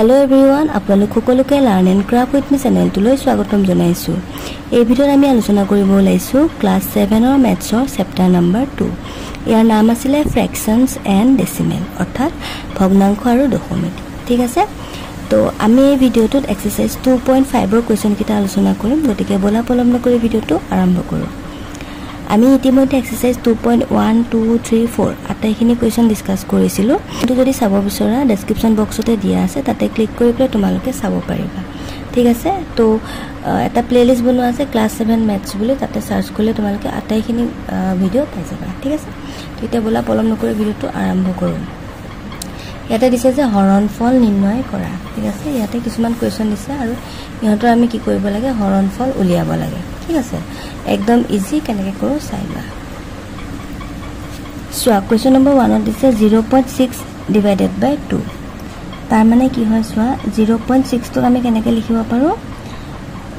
Hello everyone, আপোনালোক সকলোকে Learn and Craft with me channel লৈ স্বাগতম জনাইছো। এই ভিডিঅ'ত আমি আলোচনা কৰিব ওলাইছো ক্লাছ 7 ৰ মেথছৰ চেপ্টাৰ নম্বৰ 2। ইয়াৰ নাম আছিল ফ্ৰেকশনছ এণ্ড ডেসিমেল, অৰ্থাৎ ভগ্নাংশ আৰু দশমিক। ঠিক আছে, তো আমি এই ভিডিঅ'টোত এক্সাৰসাইজ 2.5 ৰ কোৱেশ্চন কিটা আলোচনা কৰিম। গতিকে বলা পলম নকৰি ভিডিঅ'টো আৰম্ভ কৰো। আমি ইতিমধ্যে এক্সাৰসাইজ 2.1 2 3 4 আটাইখিনি কোৱেশ্চন ডিসকাস কৰিছিলো। কিন্তু যদি চাব বিচৰা ডেসক্ৰিপচন বক্সতে দিয়া আছে, তাতে ক্লিক কৰি পেলাই তোমালোকে চাব পাৰিবা। ঠিক আছে, তো এটা প্লেলিষ্ট বনোৱা আছে ক্লাছ 7 মেথছ বুলি, তাতে সাৰ্চ কৰিলে তোমালোকে আটাইখিনি ভিডিঅ' পাই যাবা। ঠিক আছে, তেতিয়া বলা পলম নকৰি ভিডিঅ'টো আৰম্ভ কৰো। ইয়াতে দিছে যে হৰণফল নিৰ্ণয় কৰা। ঠিক আছে, ইয়াতে কিছুমান কোৱেশ্চন দিছে আৰু ইহঁতৰ আমি কি কৰিব লাগে, হৰণফল উলিয়াব লাগে। ঠিক আছে, একদম ইজি, কেনেকৈ কৰো চাই লোৱা। চোৱা, কোৱেশ্চন নম্বৰ 1 দিছে 0.6 ডিভাইডেড বাই 2। তাৰ মানে কি হয় চোৱা, 0.6 টো আমি কেনেকৈ লিখিব পাৰো,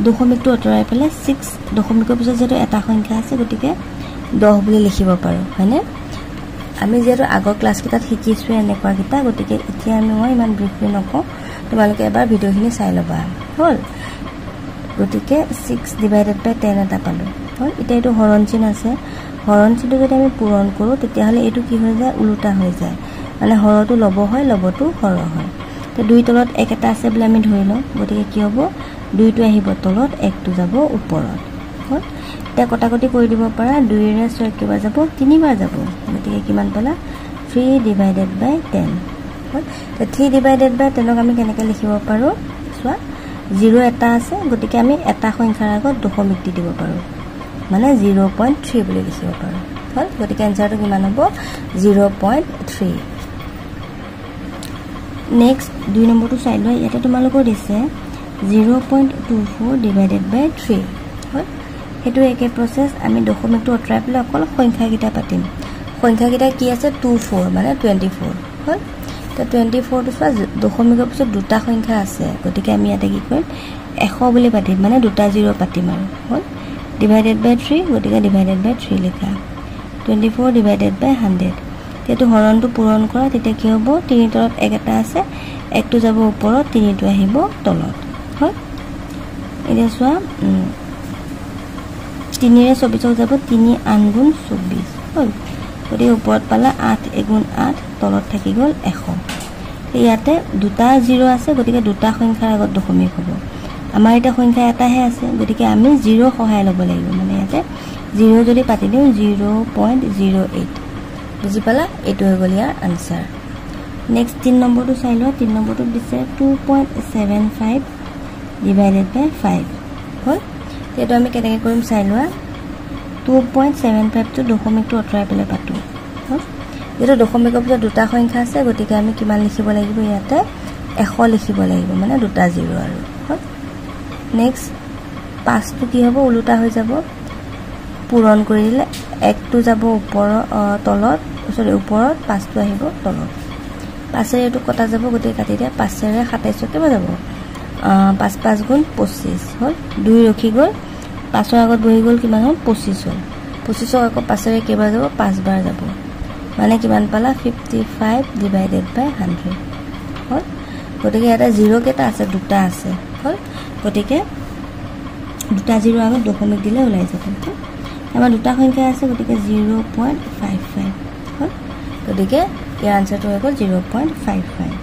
দশমিকটো অতৰাই পেলাই 6 দশমিকৰ পিছত যেটো এটা সংখ্যা আছে, গতিকে 10 বুলি লিখিব পাৰো, হয়নে? আমি যেটো আগৰ ক্লাছ কিটাত শিকিছো এনেকুৱা কিটা, গতিকে এতিয়া আমি ইমান ব্ৰিফলি নকওঁ, তোমালোকে এবাৰ ভিডিঅ'খিনি চাই ল'বা। হ'ল, গতিকে 6 ডিভাইডেড বাই 10 এটা পালো। হ'ল, এতিয়া এইটো হৰণ চিন আছে, হৰণ চিনটো যদি আমি পূৰণ কৰোঁ তেতিয়াহ'লে এইটো কি হৈ যায়, উল্টা হৈ যায়। মানে হৰটো লব হয়, লবটো হৰ হয়। তো 2 তলত 1 এটা আছে বুলি আমি ধৰি লওঁ, গতিকে কি হ'ব, 2টো আহিব তলত, 1টো যাব ওপৰত। হ'ল, এতিয়া কটাকটি কৰি দিব পাৰা, 2 ৰে 6 কিবা যাব, 3 বাৰ যাব, গতিকে কিমান পালা, 3 ডিভাইডেড বাই 10। হ'ল, তো 3 ডিভাইডেড বাই 10ক আমি কেনেকৈ লিখিব পাৰোঁ চোৱা, 0 এটা আছে, গতিকে আমি এটা সংখ্যাৰ আগত দশমিক দি দিব পাৰোঁ, মানে 0.3 বুলি লিখিব পাৰোঁ। হ'ল, গতিকে এনসাৰটো কিমান হ'ব, 0.3। নেক্সট 2 নম্বৰটো চাই লোৱা। ইয়াতে তোমালোকৰ দিছে 0.24 ডিভাইডেড বাই 3। হ'ল, সেইটো একে প্ৰচেছ, আমি দশমিকটো অতৰাই পেলাই অকল সংখ্যাকেইটা পাতিম। সংখ্যাকেইটা কি আছে, 24 মানে 24। হ'ল, তো 24টো চোৱা, দশমিকৰ পিছত দুটা সংখ্যা আছে, গতিকে আমি ইয়াতে কি কৰিম, 100 বুলি পাতিম, মানে দুটা 0 পাতিম আৰু। হ'ল, ডিভাইডেড বাই 3, গতিকে ডিভাইডেড বাই 3 লিখা, 24 ডিভাইডেড বাই 100। সেইটো হৰণটো পূৰণ কৰা, তেতিয়া কি হ'ব, 3 তলত 1 এটা আছে, 1টো যাব ওপৰত, 3টো আহিব তলত। হ'ল, এতিয়া চোৱা, 3 ৰে 24 যাব, 3 8 গুণ 24। হ'ল, গতিকে ওপৰত পালা 8 এগুণ 8, তলত থাকি গ'ল 100। ইয়াতে দুটা 0 আছে, গতিকে দুটা সংখ্যাৰ আগত দশমিক হ'ব। আমাৰ এটা সংখ্যা এটাহে আছে, গতিকে আমি 0 সহায় ল'ব লাগিব, মানে ইয়াতে 0 যদি পাতি দিওঁ 0.08। বুজি পালা, এইটো হৈ গ'ল ইয়াৰ আনসাৰ। নেক্সট 3 নম্বৰটো চাই লোৱা। 3 নম্বৰটোত দিছে 2.75 ডিভাইডেড বাই 5। হ'ল, এইটো আমি কেনেকৈ কৰিম চাই লোৱা। 2.75টো দশমিকটো অতৰাই পেলাই পাতোঁ। হ'ল, যিহেতু দশমিকৰ পিছত দুটা সংখ্যা আছে, গতিকে আমি কিমান লিখিব লাগিব, ইয়াতে 100 লিখিব লাগিব, মানে দুটা 0 আৰু। হ'ল, নেক্সট 5টো কি হ'ব, ওলোটা হৈ যাব, পূৰণ কৰি দিলে 1টো যাব ওপৰত, তলত, ওপৰত, 5টো আহিব তলত। 5ৰে এইটো কটা যাব, গতিকে কাটি দিয়া, 5ৰে 27 কিবা যাব, 5 5 গুণ 25। হ'ল, 2 ৰখি গ'ল, 5ৰ আগত বহি গ'ল, কিমান হ'ল, 25 হ'ল। 25ক আকৌ 5ৰে কেইবাৰ যাব, 5 বাৰ যাব, মানে কিমান পালা, 55 ডিভাইডেড বাই 100। হ'ল, গতিকে ইয়াতে 0 কেইটা আছে, দুটা আছে। হ'ল, গতিকে দুটা 0 আগত দশমিক দিলে ওলাই যাব। আমাৰ দুটা সংখ্যা আছে, গতিকে 0.55। হ'ল, গতিকে ইয়াৰ আনসাৰটো হৈ গ'ল 0.55।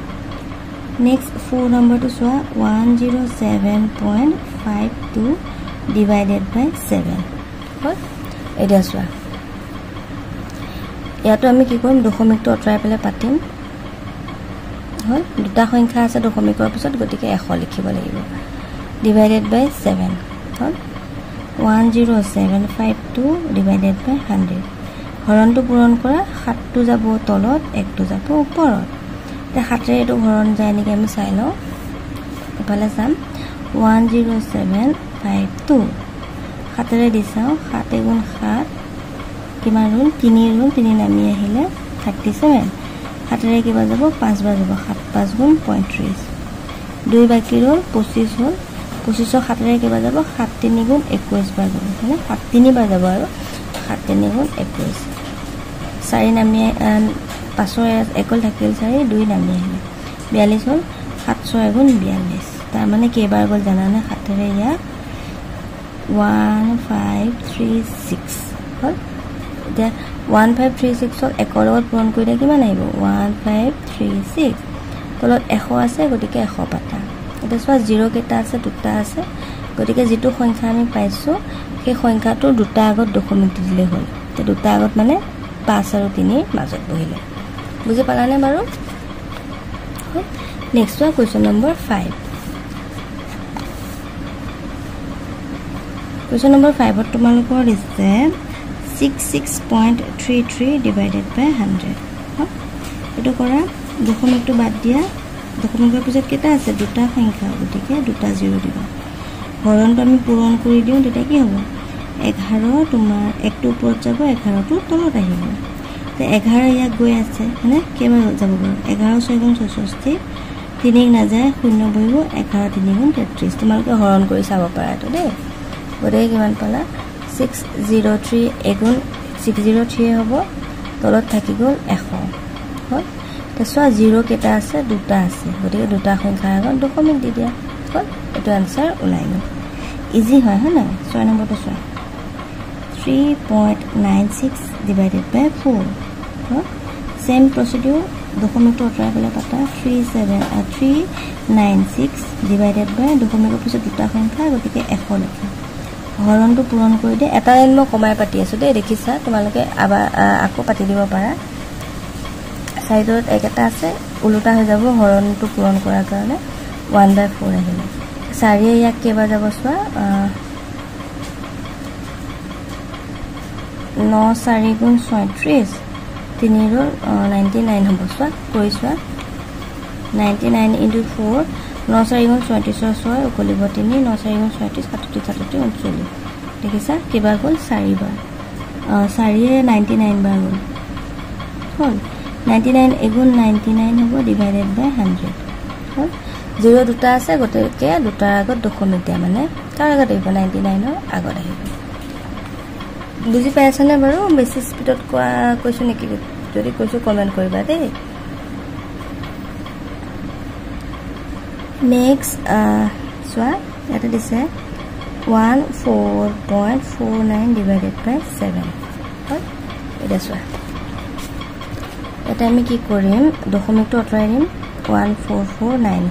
নেক্সট 4 নম্বৰটো চোৱা, 107.52 ডিভাইডেড বাই 7। হ'ল, এতিয়া চোৱা, ইয়াতো আমি কি কৰিম, দশমিকটো অতৰাই পেলাই পাতিম। হ'ল, দুটা সংখ্যা আছে দশমিকৰ পিছত, গতিকে 100 লিখিব লাগিব, ডিভাইডেড বাই 7। হ'ল, 10752 ডিভাইডেড বাই 100। হৰণটো পূৰণ কৰা, 7টো যাব তলত, 1টো যাব ওপৰত। এতিয়া 7ৰে এইটো হৰণ যায় নেকি আমি চাই লওঁ। এফালে চাম, 10752, 7ৰে দি চাওঁ, 7 এগুণ 7 কিমান হ'ল, 3 হ'ল, 3 নামি আহিলে 37। 7ৰে কিবা যাব, 5 বাৰ যাব, 7 5 গুণ 35। 2 বাকী ৰ'ল, 25 হ'ল। 25ক 7ৰে কিবা যাব, 7 3 গুণ 21 বাৰ যাব, মানে 7 3 বাৰ যাব আৰু 7 3 গুণ 21। 4 নামি 5ৰ 1 থাকিল 4, 2 নামি আহিলে 42 হ'ল। 7 6 গুণ 42 তাৰ মানে কেইবাৰ গ'ল জানানে 7 ৰে ইয়া 1536 হল এতিয়া 1536 ক একৰ লগত পূৰণ কৰিলে কিমান আহিব 1536 তলত 100 আছে গতিকে 100 পাতা এটা চোৱা 0 কেটা আছে দুটা আছে গতিকে যেটো সংখ্যা আমি পাইছো সেই সংখ্যাটো দুটা আগত দশমিক দিলে হ'ল তে দুটা আগত মানে 5 আৰু 3 মাজত বহিলে বুজি পালানে বাৰু next one question number 5 question number 5 ত তোমালোকৰ দিছে 66.33 divided by 100 এটো কৰা দশমিকটো বাদ দিয়া দশমিকৰ পিছত কেটা আছে দুটা সংখ্যা গতিকে দুটা 0 দিবা হৰণটো আমি পূৰণ কৰি দিও তেতিয়া কি হ'ব 11 তোমাৰ একটো ওপৰত যাব 11 টো তলত আহিব তে 11 ইয়াক গৈ আছে মানে কেবা যাব গৈ 11 6 গুণ 64 3 না যায় 0 বহিব 11 3 গুণ 33 তোমালোকে হৰণ কৰি চাব পাৰা তো দেই গৰে কিমান পালা 603 এগুণ 603 হ'ব তলত থাকি গ'ল 100 হ'ল তে সোৱা 0 কেটা আছে দুটা আছে গতিকে দুটা সংখ্যা আগত দশমিক দি দিয়া হ'ল এটো আনসাৰ ওলাই গ'ল ইজি হয় না 6 নম্বৰটো সোৱা 3.96 divided by 4 সেম প্ৰসিডিউৰ দশমিকটো অতৰাই পেলাই পাতা 396 divided by দশমিকৰ পিছত দুটা সংখ্যা গতিকে 100 লিখা হৰণটো পূৰণ কৰি দে এটা লাইন মই কমাই পাতি আছো দে দেখিছা তোমালোকে আকৌ পাতি দিব পাৰা সাইডত একটা আছে উল্টা হৈ যাব হৰণটো পূৰণ কৰাৰ কাৰণে 1/4 আহিলে 4 ইয়াক কেবাৰ যাব সোৱা 9 4 গুণ 36 3 ৰ 99 হ'ব সোৱা কৰি সোৱা 99 into 4 9 4 গুণ 36 6 উকলিব 3 9 4 গুণ 36 37 39 দেখিছা কেবাৰ গ'ল 4 বাৰ 4 এ 99 বাৰ গ'ল হ'ল 99 এগুণ 99 হ'ব ডিভাইডেড বাই 100 হ'ল 0 দুটা আছে গতিকে দুটাৰ আগত দশমিক দিয়া মানে তাৰ আগত আহিব 99 ৰ আগত আহিব বুজি পাইছানে বাৰু বেছি স্পিডত কৈছো নেকি যদি কৈছো কমেন্ট কৰিবা দেই নেক্সট সোৱা এটা দিছে 14.49 divided by 7 হ'ল এটা সোৱা এটা আমি কি কৰিম দশমিকটো অতৰাই দিম 1449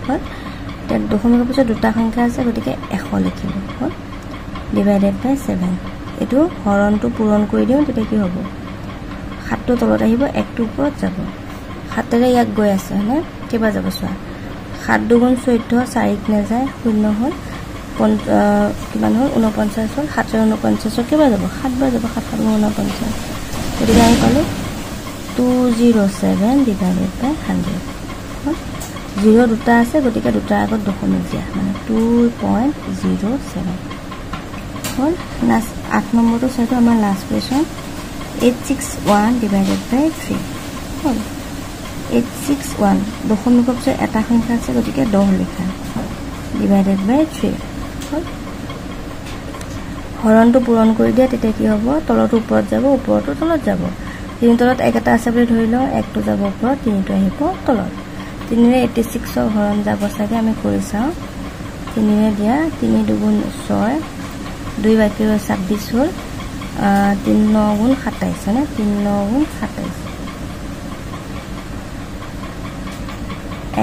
হ'ল তে দশমিকৰ পিছত দুটা সংখ্যা আছে গতিকে 100 লিখিম হ'ল ডিভাইডেড বাই 7 এটো হৰণটো পূৰণ কৰি দিও তেতিয়া কি হ'ব 7 টো তলত আহিব 1 টো ওপৰত যাব 7 ৰে ইয়াক গৈ আছে না কেবা যাব সোৱা 7 দুগুণ 14 4 নে যায় 0 হ'ল কিমান হ'ল 49 হ'ল 7 ৰ 49 কেবা যাব 7 বাৰ যাব 7 গুণ 49 গতিকে আমি পালো 207 divided by 100 0 দুটা আছে গতিকে দুটাৰ আগত দশমিক দিয়া মানে 2.07 হ'ল লাষ্ট 8 নম্বৰটো চাইটো আমাৰ লাষ্ট কোৱেশ্চন 861 divided by 3 হ'ল 861 দশমিকৰ পিছত এটা সংখ্যা আছে গতিকে 10 লিখা divided by 3 হ'ল হৰণটো পূৰণ কৰি দিয়া তেতিয়া কি হ'ব তলটো ওপৰত যাব ওপৰটো তলত যাব তিন তলত একটা আছে বুলি ধৰি লও একটো যাব ওপৰত তিনিটো আহিব তলত 3 ৰে 86 ৰ হৰণ যাব সাকে আমি কৰি চাও 3 ৰে দিয়া 3 দুগুণ 6 2 বাকি 26 হ'ল 3 9 গুণ 27 না 3 9 গুণ 27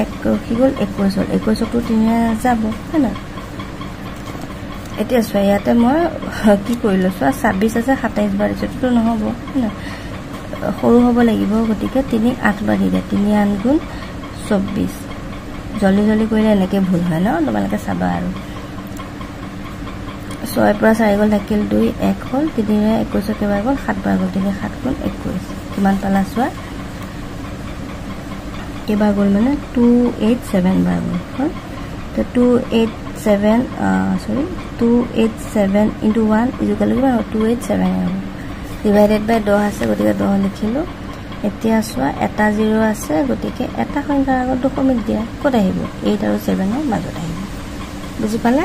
এক কি গল 21 হ'ল 21 টো 3 যাব না এতিয়া সোয়া ইয়াতে মই কি কৰিলো সোয়া 26 আছে 27 বাৰ দিছটো নহব না সৰু হ'ব লাগিব গতিকে 3 8 বাৰ দিলে 3 8 গুণ 24 জলদি জলদি কৰিলে এনেকে ভুল হয় ন তোমালোকে চাবা আৰু 6 পৰা 4 গল থাকিল 2 1 হ'ল 3 ৰে 21 কেবাৰ গল 7 বাৰ গল 3 7 গুণ 21 কিমান পালা সোয়া কেবাৰ গল মানে 287 বাৰ গল হ'ল তো 287 287 into 1 is equal to 287 divided by 10 আছে গতিকে 10 লিখিলো এতিয়া সোয়া এটা 0 আছে গতিকে এটা সংখ্যাৰ আগত দশমিক দিয়া কত আহিব 8 আৰু 7 ৰ মাজত আহিব বুজি পালা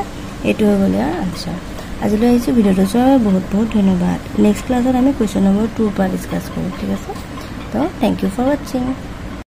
এটো হৈ গ'ল আনসাৰ আজিলৈ আহিছো ভিডিওটো চোৱাৰ বহুত বহুত ধন্যবাদ নেক্সট ক্লাছত আমি কোৱেশ্চন নম্বৰ 2 পৰা ডিসকাস কৰিম ঠিক আছে তো থ্যাংক ইউ ফৰ ওয়াচিং